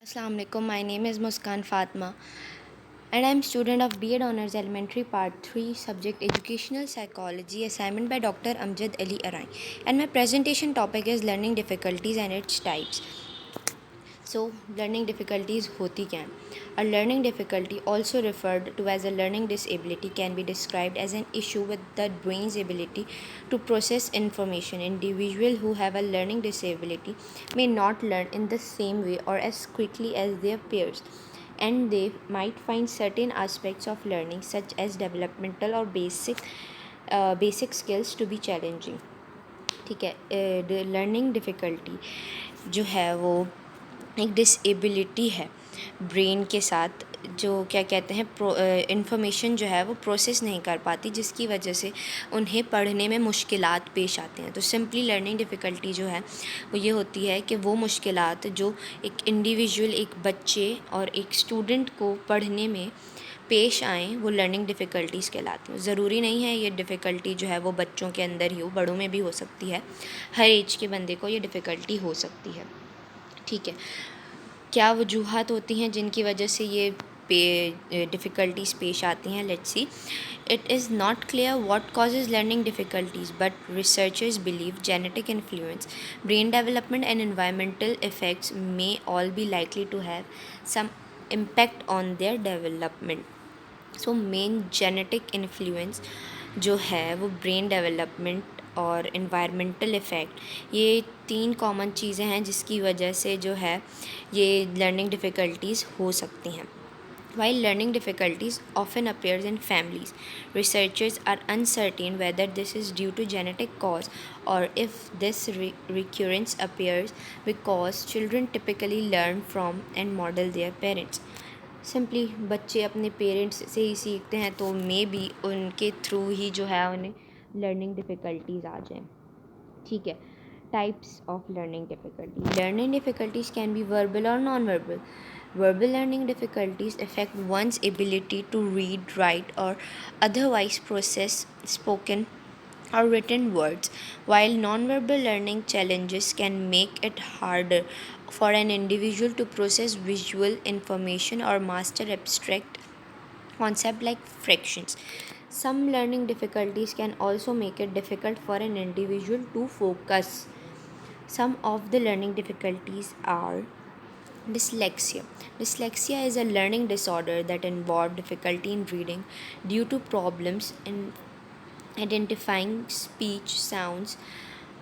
Assalamu alaikum. My name is Muskan Fatma and I am student of B.Ed Honors Elementary Part 3 subject Educational Psychology assignment by Dr. Amjad Ali Arai, and my presentation topic is learning difficulties and its types. So learning difficulties होती क्या हैं? A learning difficulty, also referred to as a learning disability, can be described as an issue with the brain's ability to process information. Individuals who have a learning disability may not learn in the same way or as quickly as their peers, and they might find certain aspects of learning, such as developmental or basic skills, to be challenging. ठीक है, learning difficulty जो है वो एक disability है brain के साथ, जो क्या कहते हैं इंफॉर्मेशन जो है वो प्रोसेस नहीं कर पाती, जिसकी वजह से उन्हें पढ़ने में मुश्किलात पेश आते हैं। तो सिंपली लर्निंग डिफ़िकल्टी जो है वो ये होती है कि वो मुश्किलात जो एक इंडिविजुअल, एक बच्चे और एक स्टूडेंट को पढ़ने में पेश आएँ, वो लर्निंग डिफ़िकल्टीज़ कहलाती हैं। ज़रूरी नहीं है ये डिफ़िकल्टी जो है वो बच्चों के अंदर ही हो, बड़ों में भी हो सकती है। हर एज के बंदे को ये डिफ़िकल्टी हो सकती है। ठीक है, क्या वजूहात होती हैं जिनकी वजह से ये डिफ़िकल्टीज़ पेश आती हैं? Let's see. It is not clear what causes learning difficulties, but researchers believe genetic influence, brain development, and environmental effects may all be likely to have some impact on their development. So main genetic influence जो है वो brain development और environmental effect, ये तीन common चीज़ें हैं जिसकी वजह से जो है ये लर्निंग डिफ़िकल्टीज़ हो सकती हैं. While learning difficulties often appears in families, researchers are uncertain whether this is due to genetic cause or if this recurrence appears because children typically learn from and model their parents. Simply बच्चे अपने parents से ही सीखते हैं, तो may be उनके through ही जो है उन्हें लर्निंग डिफ़िकल्टीज़ आ जाएं. ठीक है, types of learning difficulties can be verbal और non verbal. Verbal learning difficulties affect one's ability to read, write, or otherwise process spoken or written words, while nonverbal learning challenges can make it harder for an individual to process visual information or master abstract concepts like fractions. Some learning difficulties can also make it difficult for an individual to focus. Some of the learning difficulties are dyslexia. Dyslexia is a learning disorder that involves difficulty in reading due to problems in identifying speech sounds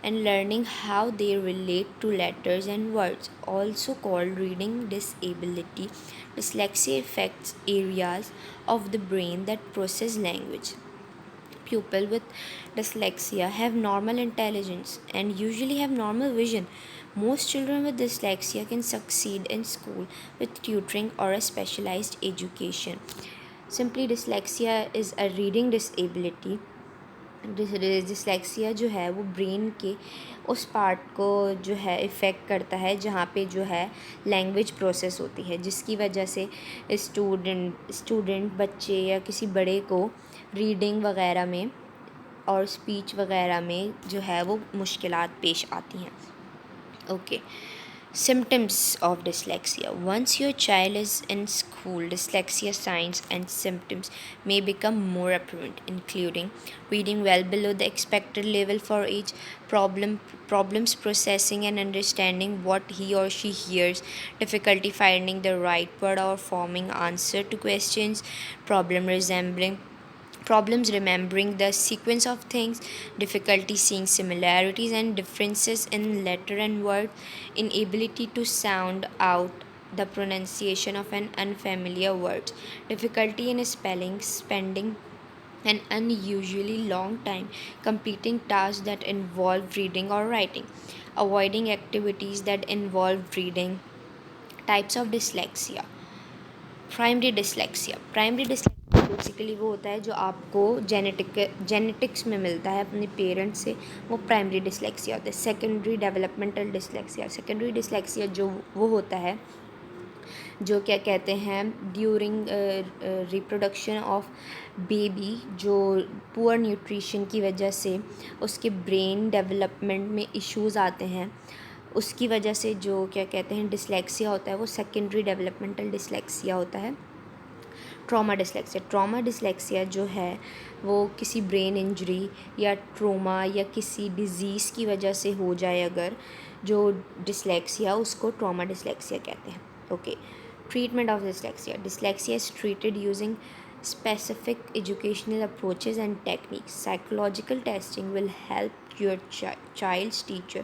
and learning how they relate to letters and words, also called reading disability. Dyslexia affects areas of the brain that process language. People with dyslexia have normal intelligence and usually have normal vision. Most children with dyslexia can succeed in school with tutoring or a specialized education. Simply, dyslexia is a reading disability. Dyslexia जो है वो brain के उस part को जो है effect करता है जहाँ पे जो है लैंग्वेज प्रोसेस होती है, जिसकी वजह से स्टूडेंट बच्चे या किसी बड़े को रीडिंग वगैरह में और स्पीच वगैरह में जो है वो मुश्किलात पेश आती हैं. Okay, symptoms of dyslexia. Once your child is in school, dyslexia signs and symptoms may become more apparent, including reading well below the expected level for each problems processing and understanding what he or she hears, difficulty finding the right word or forming answer to questions, problems remembering the sequence of things, difficulty seeing similarities and differences in letter and word, inability to sound out the pronunciation of an unfamiliar word, difficulty in spelling, spending an unusually long time completing tasks that involve reading or writing, avoiding activities that involve reading. Types of dyslexia. Primary dyslexia basically वो होता है जो आपको genetics में मिलता है अपने parents से, वो प्राइमरी डिसलेक्सिया होता है. सेकेंडरी डिसलेक्सिया जो वो होता है जो क्या कहते हैं ड्यूरिंग रिप्रोडक्शन ऑफ बेबी, जो पुअर न्यूट्रिशन की वजह से उसके ब्रेन डेवलपमेंट में इश्यूज़ आते हैं, उसकी वजह से जो क्या कहते हैं डिसलेक्सिया होता है वो सेकेंडरी डेवलपमेंटल डिसलेक्सिया होता है। ट्रॉमा डिसलेक्सिया जो है वो किसी ब्रेन इंजरी या ट्रोमा या किसी डिज़ीज़ की वजह से हो जाए अगर, जो डिसलेक्सिया, उसको ट्रॉमा डिसलेक्सिया कहते हैं। Okay, treatment of dyslexia is treated using specific educational approaches and techniques. Psychological testing will help your child's teacher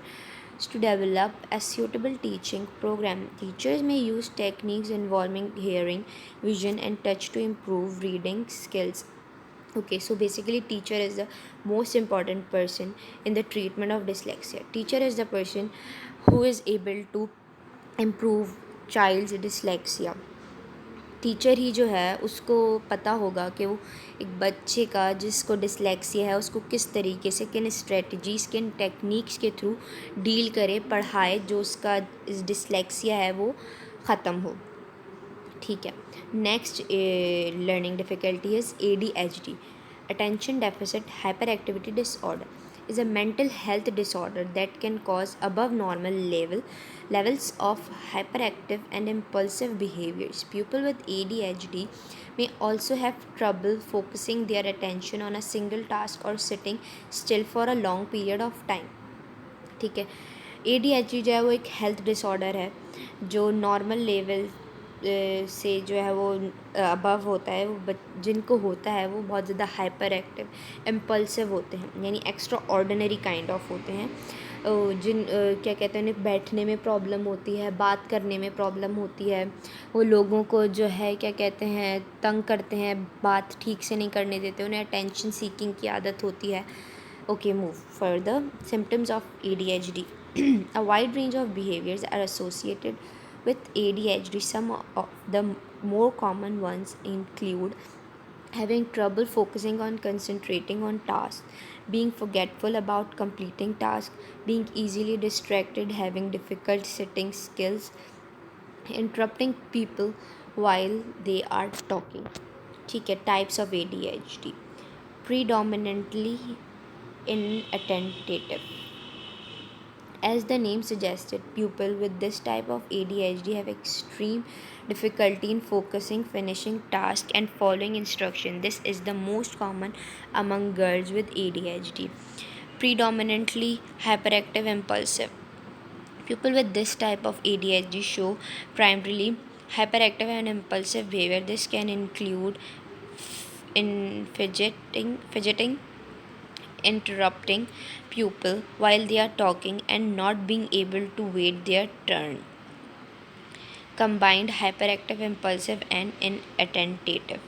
to develop a suitable teaching program. Teachers may use techniques involving hearing, vision, and touch to improve reading skills. Okay, so basically, teacher is the most important person in the treatment of dyslexia. Teacher is the person who is able to improve child's dyslexia. Teacher ही जो है उसको पता होगा कि वो एक बच्चे का जिसको डिसलेक्सिया है उसको किस तरीके से, किन स्ट्रेटजीज़, किन टेक्निक्स के थ्रू डील करे, पढ़ाए, जो उसका डिसलेक्सिया है वो ख़त्म हो। ठीक है, next learning difficulty is ADHD, attention deficit hyper activity disorder, is a mental health disorder that can cause above normal levels of hyperactive and impulsive behaviors. People with ADHD may also have trouble focusing their attention on a single task or sitting still for a long period of time. ठीक है, ADHD जो है वो एक health disorder है जो normal level से जो है वो अबव होता है। वो जिनको होता है वो बहुत ज़्यादा हाइपर एक्टिव, इम्पल्सिव होते हैं, यानी एक्स्ट्रा ऑर्डिनरी काइंड ऑफ होते हैं। क्या कहते हैं, उन्हें बैठने में प्रॉब्लम होती है, बात करने में प्रॉब्लम होती है, वो लोगों को जो है क्या कहते हैं तंग करते हैं, बात ठीक से नहीं करने देते, उन्हें अटेंशन सीकिंग की आदत होती है। Okay, move further. Symptoms of ADHD. A wide range of behaviors are associated with ADHD. Some of the more common ones include having trouble focusing on concentrating on tasks, being forgetful about completing tasks, being easily distracted, having difficult sitting skills, interrupting people while they are talking. ठीक है, types of ADHD. Predominantly inattentive. As the name suggested, pupils with this type of ADHD have extreme difficulty in focusing, finishing tasks, and following instruction. This is the most common among girls with ADHD. Predominantly hyperactive, impulsive. People with this type of ADHD show primarily hyperactive and impulsive behavior. This can include fidgeting, interrupting pupil while they are talking, and not being able to wait their turn. Combined hyperactive, impulsive, and inattentive.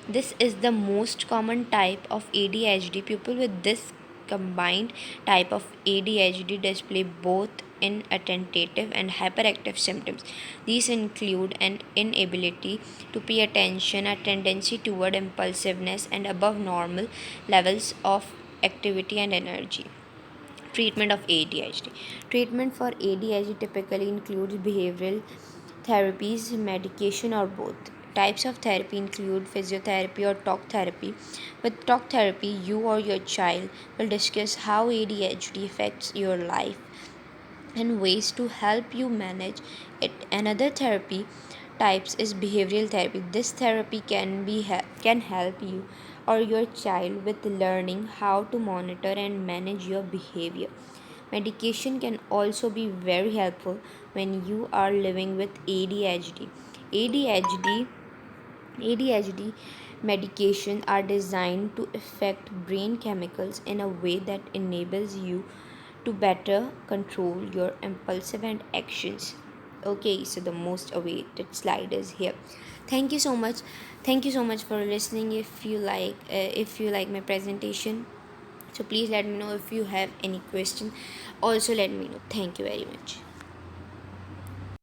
This is the most common type of ADHD. People with this combined type of ADHD display both inattentive and hyperactive symptoms. These include an inability to pay attention, a tendency toward impulsiveness, and above normal levels of activity and energy. Treatment of ADHD. Treatment for ADHD typically includes behavioral therapies, medication, or both. Types of therapy include physiotherapy or talk therapy. With talk therapy, you or your child will discuss how ADHD affects your life and ways to help you manage it. Another therapy types is behavioral therapy. This therapy can help you or your child with learning how to monitor and manage your behavior. Medication can also be very helpful when you are living with ADHD. ADHD ADHD medication are designed to affect brain chemicals in a way that enables you to better control your impulsive and actions. Okay, so the most awaited slide is here. Thank you so much. Thank you so much for listening. If you like my presentation, so please let me know if you have any question. Also let me know. Thank you very much.